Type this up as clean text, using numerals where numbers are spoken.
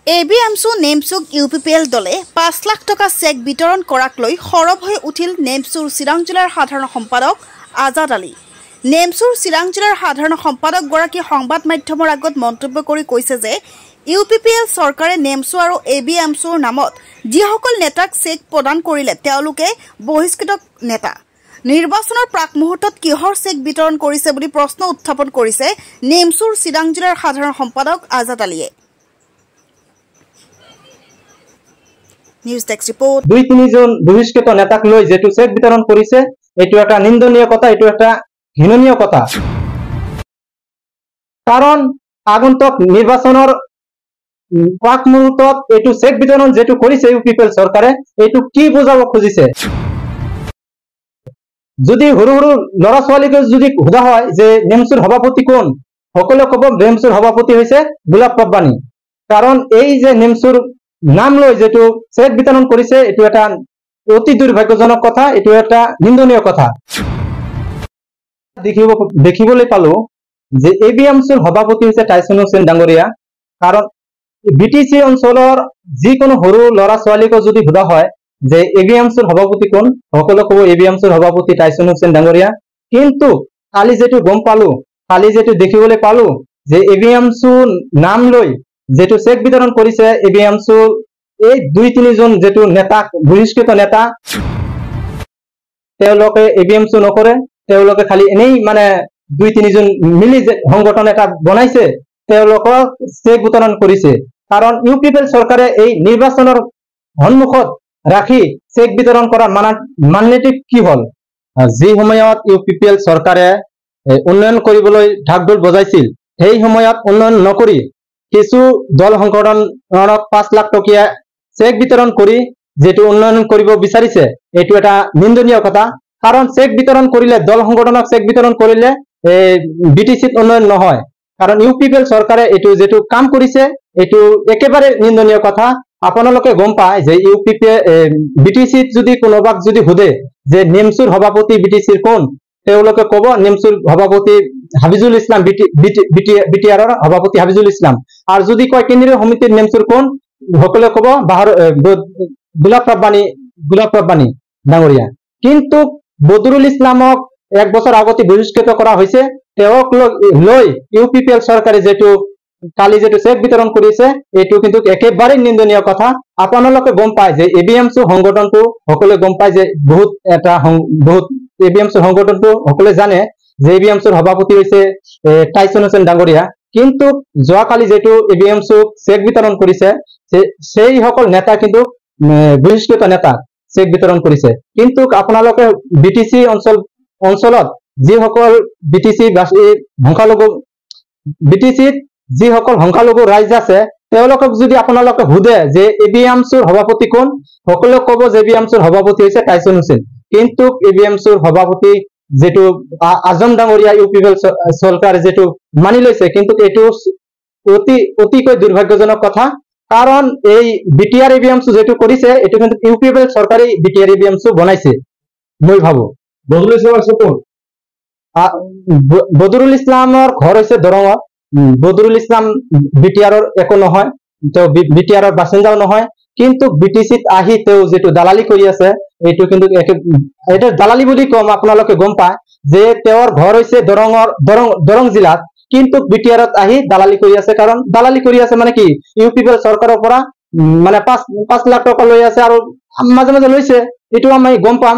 ABMSU নেমচুক UPPL দলে ৫ লাখ টকা check বিতৰণ কৰাক লৈ সৰব হৈ উঠিল নেমচুৰ চিৰাং জিলাৰ সাধাৰণ সম্পাদক আজাদ আলী। নেমচুৰ চিৰাং জিলাৰ সাধাৰণ সম্পাদকগৰাকীয়ে সংবাদ মাধ্যমৰ আগত মন্তব্য কৰি কৈছে যে UPPL চৰকাৰে নেমচু আৰু ABMSUৰ নামত যিসকল নেতাক চেক প্ৰদান কৰিলে তেওঁলোকে বহিষ্কৃত নেতা। নিৰ্বাচনৰ প্ৰাক মুহূৰ্তত কিহৰ চেক বিতৰণ কৰিছে বুলি প্ৰশ্ন উত্থাপন কৰিছে নেমচুৰ চিৰাং জিলাৰ সাধাৰণ সম্পাদক আজাদ আলীয়ে। News desk report. ২-৩ জন বহিষ্কৃত নেতাক লৈ যেটো চেক বিতৰণ কৰিছে এটো এটা নিন্দনীয় কথা, এটো এটা ঘৃণনীয় কথা। কাৰণ আগন্তুক নিৰ্বাচনৰ প্ৰাক মুহূৰ্তত এটো চেক বিতৰণ যেটো কৰিছে UPPL চৰকাৰে এটো কি বুজাব খুজিছে। যদি সৰু সৰু ল'ৰা ছোৱালীক যদি সোধা হয় যে নেমচুৰ সভাপতি কোন, সকলোৱে ক'ব নেমচুৰ সভাপতি হৈছে গোলাপ ৰব্বানী। কাৰণ এই যে নেমচুৰ নাম লৈ যেটো চেক বিতৰণ কৰিছে এটো এটা অতি দুৰ্ভাগ্যজনক কথা, এটো এটা নিন্দনীয় কথা। দেখিবলৈ পালো যে ABMSUৰ সভাপতি হৈছে টাইছন হুছেইন ডাঙৰীয়া। কাৰণ BTC অঞ্চলৰ যিকোনো সৰু ল'ৰা ছোৱালীক যদি সোধা হয় যে ABMSUৰ সভাপতি কোন, সকলোৱে ক'ব ABMSUৰ সভাপতি টাইছন হুছেইন ডাঙৰীয়া। কিন্তু কালি যেটো গম পালো, কালি যেটো দেখিবলৈ পালো যে ABMSU নাম লৈ যেটো চেক বিতৰণ কৰিছে ABMSU এই ২-৩ জন যেটো নেতা বহিষ্কৃত নেতা তেওঁলোকে ABMSU নকৰে, তেওঁলোকে খালি এনেই মানে ২-৩ জন মিলি সংগঠন এটা বনাইছে, তেওঁলোকক চেক বিতৰণ কৰিছে। কাৰণ UPPL চৰকাৰে এই নিৰ্বাচনৰ সন্মুখত ৰাখি চেক বিতৰণ কৰাৰ মাননীতি কি হল। যি সময়ত UPPL চৰকাৰে উন্নয়ন কৰিবলৈ ঢাকঢোল বজাইছিল সেই সময়ত উন্নয়ন নকৰি কিছু দল সংগঠনক ৫ লাখ টকীয়া চেক বিতৰণ কৰি যেটো উন্নয়ন কৰিব বিচাৰিছে এটো এটা নিন্দনীয় কথা। কাৰণ চেক বিতৰণ কৰিলে দল সংগঠনক চেক বিতৰণ কৰিলে BTCত উন্নয়ন নহয়। কাৰণ UPPL চৰকাৰে এটো যেটো কাম কৰিছে এটো একেবাৰে নিন্দনীয় কথা। আপোনালোকে গম পায় যে BTCত যদি কোনোবাক যদি সোধে যে নেমচুৰ সভাপতি BTCৰ কোন, তেওঁলোকে ক'ব নেমচুৰ সভাপতি হাবিজুল ইছলাম, BTRৰ সভাপতি হাবিজুল ইছলাম। আৰু যদি কয় কেন্দ্ৰীয় সমিতিৰ নেমচুৰ কোন, সকলোৱে ক'ব গোলাপ ৰব্বানী ডাঙৰীয়া। কিন্তু বদৰুল ইছলামক ১ বছৰ আগতে বহিষ্কৃত কৰা হৈছে। তেওঁক লৈ UPPL চৰকাৰে যেটো কালি যেটো চেক বিতৰণ কৰিছে এটো কিন্তু একেবাৰে নিন্দনীয় কথা। আপোনালোকে গম পায় যে ABMSU সংগঠনটো সকলোৱে গম পায় যে বহুত ABMSU সংগঠনটো সকলোৱে জানে যে ABMSUৰ সভাপতি হৈছে টাইছন হুছেইন ডাঙৰীয়া। কিন্তু যোৱাকালি যেটো ABMSU চেক বিতৰণ কৰিছে সেই সকল নেতা কিন্তু বহিষ্কৃত নেতা চেক বিতৰণ কৰিছে। কিন্তু আপোনালোকে BTC অঞ্চলত যিসকল BTCত যিসকল সংখ্যালঘু ৰাইজ আছে তেওঁলোকক যদি আপোনালোকে সোধে যে ABMSUৰ সভাপতি কোন, সকলোৱে ক'ব যে ABMSUৰ সভাপতি হৈছে টাইছন হুছেইন। কিন্তু ABMSUৰ সভাপতি যেটো আজম ডাঙৰীয়া UPPL চৰকাৰে যেটো মানি লৈছে কিন্তু এটো অতিকৈ দুৰ্ভাগ্যজনক কথা। কাৰণ এই BTR ABMSU যেটো কৰিছে এটো কিন্তু UPPL চৰকাৰে BTR ABMSU বনাইছে। মই ভাবো বদৰুল ইছলামৰ ঘৰ হৈছে দৰঙত। বদৰুল ইছলাম BTRৰ একো নহয়, তেওঁ BTRৰ বাসিন্দাও নহয়। কিন্তু BTCত আহি তেওঁ যেটো দালালি কৰি আছে এইটো কিন্তু এটা দালালি বুলি কম। আপোনালোকে গম পায় যে তেওঁৰ ঘৰ হৈছে দৰং জিলাত, কিন্তু BTRত আহি দালালি কৰি আছে। কাৰণ দালালি কৰি আছে মানে কি, UPPL চৰকাৰৰ পৰা মানে ৫ লাখ টকা লৈ আছে আৰু মাজে মাজে লৈছে, এইটো আমি গম পাম।